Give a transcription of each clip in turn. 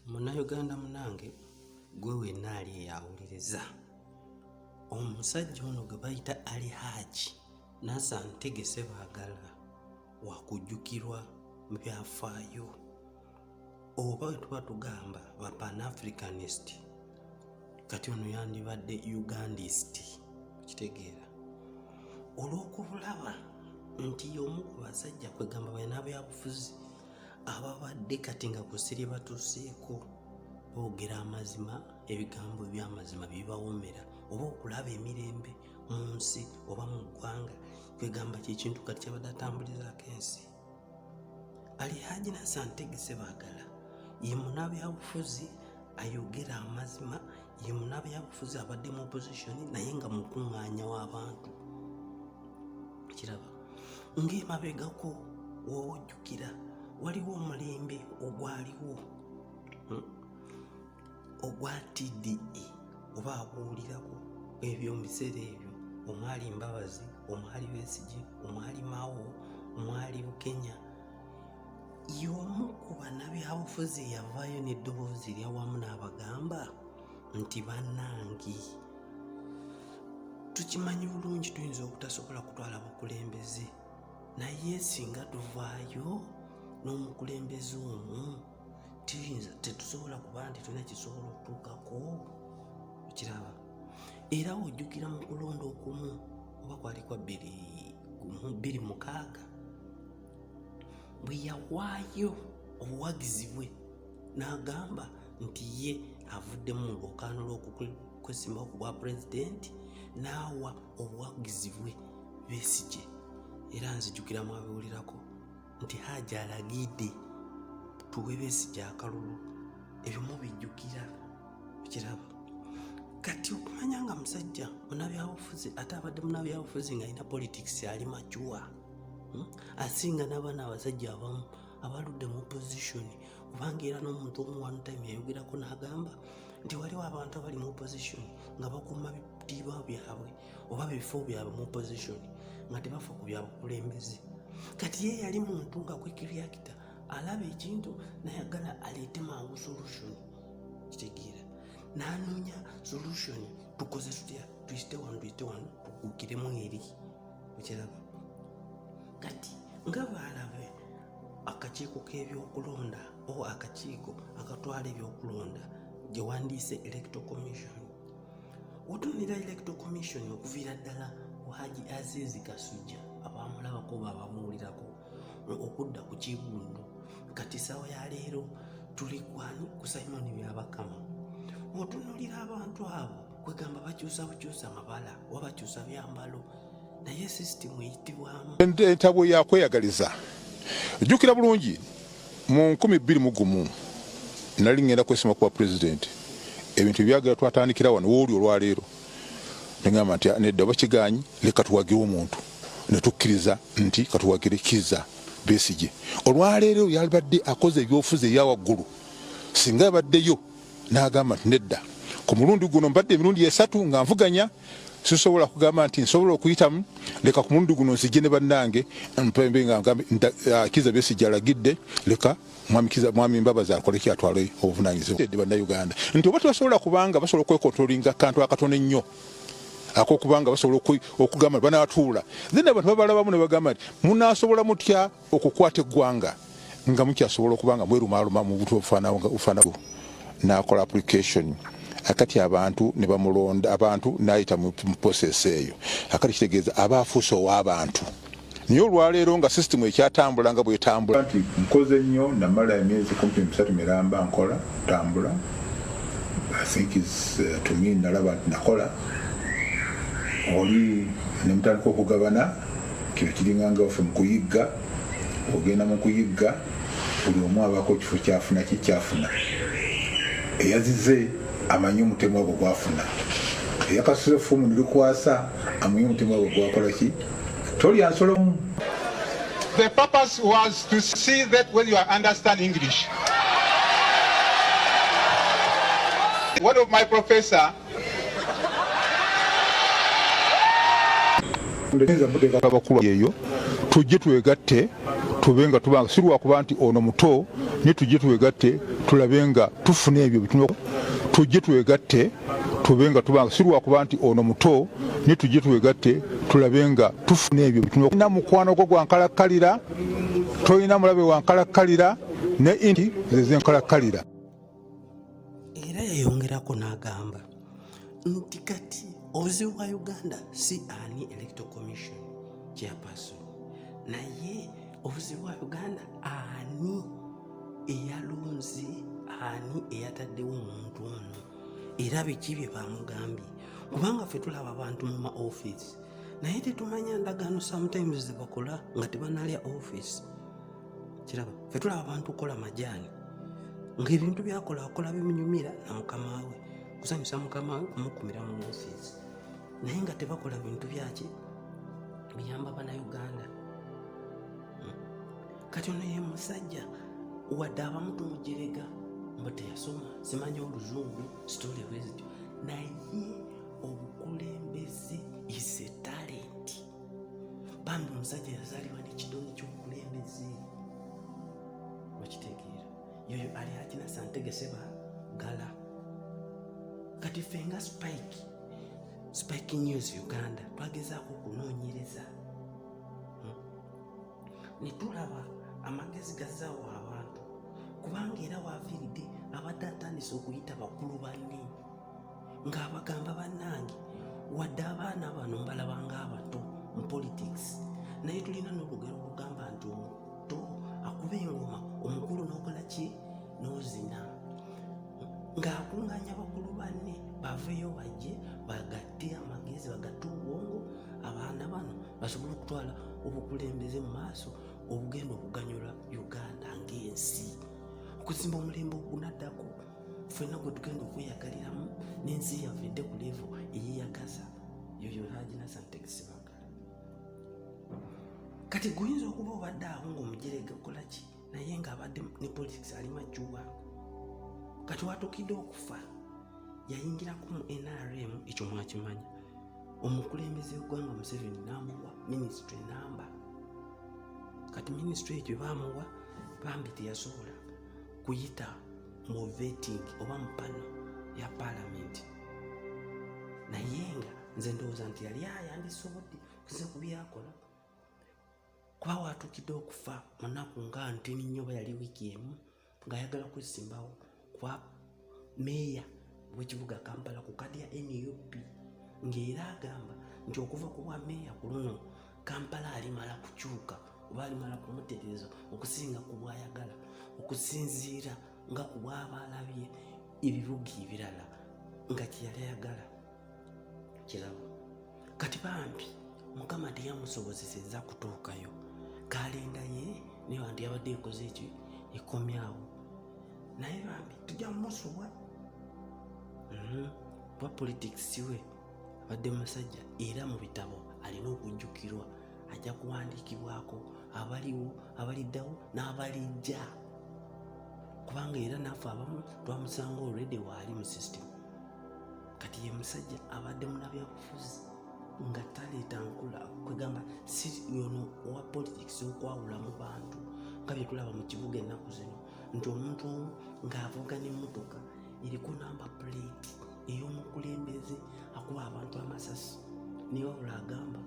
Munnayuganda munange gwe wenna ali eyawuliriza omusajja ono gwe bayita Hajji Nasser Ntege Sebagala wakujjukirwa mu byafaayo oba bwe tuba tugamba ba pan-africanist kati ono yandibadde Ugandist kitegeera olw'okubulaba nti y'omu ku basajja kwegamba bannabyabufuzi ababadde kati nga kusiri batuuseeko boogera amazima ebigambo eby'amazima bibawomera oba okulaba emirembe mu nsi oba mu ggwanga kwegamba kyekintu kati kyabadde atambulizaako ensi. Hajji Nasser Ntege Sebagala ye munnabyabufuzi ayogera amazima, ye munnabyabufuzi abadde mu opposition naye nga mukuŋŋaanya w'abantu kiraba ng'emabegako woojjukira waliwo omulembe ogwaliwo ogwa TDE oba abuulirako ebyo mu biseera ebyo omwali Mbabazi, omwali Besigye, omwali Mao, omwali Bukenya. Y'omu ku bannabyabufuzi yavaayo n'eddoboozi eryawamu n'abagamba nti bannange tukimanyi bulungi tuyinza obutasobola kutwala bukulembeze naye singa tuvaayo n'omukulembeze omu tetusobola kuba nti tulina kisobola okutuukako kiraba. Era ojjukira mu kulonda okumu oba kwali kwa 2006 bwe yawaayo obuwagizi bwe n'agamba nti ye avuddemu mu lwokaano lw'okukwesimbawo ku bwa pulezidenti n'awa obuwagizi bwe Besigye. Era nzijjukiramu abiwulirako nti Hajji alagidde tuwe Besigye akalulu ebyo mubijjukira kiraba. Kati okumanya nga musajja munnabyabufuzi ate abadde munnabyabufuzi ng'alina politics ali majuwa asinga n'abaana abasajja abamu abaludde mu opposition kubanga era n'omuntu omu one time yayogerako n'agamba nti waliwo abantu abali mu opposition nga bakuuma bitiibwa byabwe oba bifo byabwe mu opposition nga tebafa ku byabukulembeze. Kati ye yali muntu nga kwekiriakita alaba ekintu nayagala aleete mangu solution kitegeera n'anoonya solution tukoze tutya tuyite wano tukuukiremu eri ekiraba. Kati nga baalabe akakiiko k'ebyokulonda oba akakiiko akatwala ebyokulonda gye wandiise electoral commission otunira electoral commission okuviira ddala Hajji Azizi Kasujja abamulabako babamuwulirako okudda ku Kibundu. Kati sawa ya leero tuli kwani ku Simon Byabakama otunulira abantu abo kwegamba bakyusa bukyusa mabala oba bakyusa byambalo naye system eyitibwamu entabo yakweyagaliza. Jjukira bulungi mu 2021 nali ngenda kwesima kuba president ebintu byagala twatandikira wano wooli olwaleero ngamba nti nedda bakiganyi leka tuwagire omuntu ne tukkiriza nti katuwagire Kizza Besigye. Olwaleero yalibadde akoze ebyofuzi eyawaggulu singa yabaddeyo n'agamba nti nedda ku mulundi guno mbadde emirundi 3 nga nvuganya sisobola kugamba nti nsobola okuyitamu leka ku mulundi guno nzijje ne bannange mpembe nga ngambe Kizza Besigye alagidde leka mwami Mbabazi akole kyatwale obuvunaanyizibwa edde bannayuganda nti oba tebasobola kubanga basobola okwekontrolinga kantu akatono ennyo akokubanga basobola okugamba banaatuula then abantu babalabamu ne bagamba nti munaasobola mutya okukwata eggwanga nga mukyasobola okubanga mwerumaaluma mu butu obufaanawo n'akola application akati abantu ne bamulonda abantu n'ayita mu process eyo akati kitegeeza aba afuuse ow'abantu. Naye olwaleero nga system ekyatambula nga bwetambula nti nkoze nnyo namala emyezi 3 miramba nkola tambula I think is to me nalaba nakola oli nemutandika okugabana kino kiringa nga ofe mu kuyigga ogenda mu kuyigga buli omu abaako kifo kyafuna kikyafuna eyazize amanyi omutemu ogwo gwafuna eyakasuza effumu nilikwasa amanyi omutemu ogwo gwakola ki tolya nsolo. The purpose was to see that when you understand English. One of my professor abakulu eyo tujje twegatte tubenga tubanga sirwa kuba nti ono muto ne tujje twegatte tulabenga tufuna ebyo bituma tujje twegatte tubenga tubanga sirwa kuba nti ono muto ne tujje twegatte tulabenga tufuna ebyo bituma na mukwano gwo gwankalakkalira toyina mulabe wankalakkalira ne inti zezenkalakkalira. Era yayongerako n'agamba nti kati obuzibu bwa Uganda si ani electoral commission chairperson, naye obuzibu bwa Uganda ani eyalonze, ani eyataddewo omuntu ono, era biki bye bamugambye. Kubanga ffe tulaba abantu mu ma-office naye tetumanya ndagaano sometimes zebakola nga tebanalya office. Kiraba ffe tulaba abantu kola majaani ng'ebintu byakola bimunyumira na mukama we, kusanyusa mukama we kumukumira mu office, naye nga tebakola bintu byaki biyamba bannayuganda. Kati ono ye musajja wadde abamu tumujerega mbu teyasoma, simanya oluzungu, sitori bwezityo, naye obukulembeze is a talent. Bambi omusajja yazaalibwa n'ekitone ky'obukulembeze, wakitegeera. Yoyo ali Hajji Nasser Ntege Sebagala. Kati ffe nga Spike News Uganda twagezaako okunoonyereza ne tulaba amagezi gazaawo abantu, kubanga era waafiiridde abadde atandise okuyita bakulu banne ng'abagamba bannange wadde abaana bano mbalaba ng'abato mu politics, naye tulina n'olugero olugamba nti omuto akuba engoma omukulu n'okola ki n'ozina, ng'akuŋŋaanya bakulu banne baveeyo bajje bagatte amagezi bagatte obwongo abaana bano basobole okutwala obukulembeze mu maaso obugenda okuganyula Uganda ng'ensi, okuzimba omulembe ogunaddako ffenna gwe tugenda okweyagaliramu n'ensi yavedde ku levo eyeyagaza. Yoyo Hajji Nasser Ntege Sebagala. Kati guyinza okuba obadde awo ng'omujerega okola ki, naye ng'abadde ne politics ali majjuwa. Kati watukidde okufa yayingirako mu NRM, ekyo mwakimanya. Omukulembeze w'eggwanga Museveni n'amuwa ministry namba. Kati ministry ekyo bamuwa bambi teyasobola kuyita mu vetting oba mu pano ya parliament, naye nga nze ndowooza nti yali ayandisobodde okuza ku byakola, kuba waatukidde okufa mu nnaku nga ntini nnyo oba yali wiiki emu ng'ayagala kwesimbawo kwa meeya w'ekibuga Kampala ku kadi ya NUP, ng'era agamba nti okuva ku bwa meeya ku luno Kampala alimala kukyuka oba alimala kumutereeza okusinga ku bw'ayagala, okusinziira nga ku bw'aba alabye ebibuga ebirala nga kyeyali ayagala. Kiraba kati bambi Mukama teyamusobozesezza kutuukayo, kalenda ye naye wanti yabadde ekoze ekyo ekomyawo, naye bambi tujja mumusuwa bwa politics we abadde musajja, era mu bitabo alina okujjukirwa, ajja kuwandiikibwako abaliwo abaliddawo n'abalijja, kubanga era naffe abamu twamusanga already waali mu system. Kati ye musajja abadde munabyabufuzi nga taleeta nkula, kwegamba si yono owa politics okwawula mu bantu nga bye tulaba mu kibuga ennaku zino, nti omuntu omu ng'avuga n'emmotoka eriko namba plate ey'omukulembeze akuba abantu amasasi, naye wabula agamba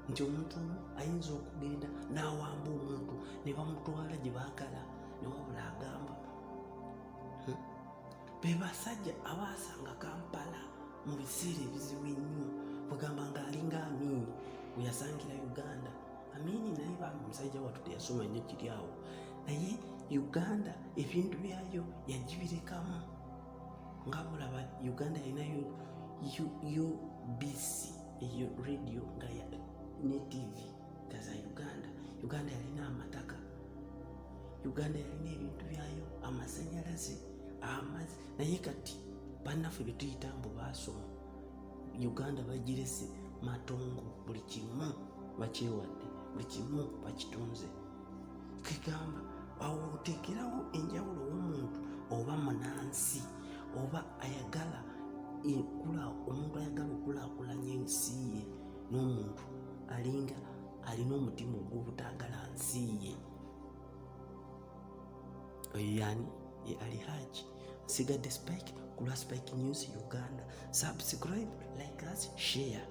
nti omuntu omu ayinza okugenda n'awamba omuntu ne bamutwala gye baagala, ne wabula agamba be basajja abaasanga Kampala mu biseera ebizibu ennyo, bagamba ng'alinga Amini we yasangira Uganda. Amini naye bambi musajja wattu teyasoma nnyo kiri awo, naye Uganda ebintu byayo yagibirekamu, nga bulaba Uganda yalinayo UBC eyo radio nga ne TV gaza Uganda. Uganda yalina amataka, Uganda yalina ebintu byayo, amasanyalaze, amazzi, naye kati bannaffe bye tuyita mbu baasoma, Uganda bagirese matongo, buli kimu bakyewadde, buli kimu bakitunze. Kigamba awo oteekerawo enjawulo w'omuntu oba munansi oba ayagala omuntu ayagala okulaakulanya ensi ye n'omuntu alinga alina omutima ogw'obutaagala nsi ye. oyo yani ye ali Hajji. Nsigadde Spike ku lwa Spike News Uganda. Subscribe, like us, share.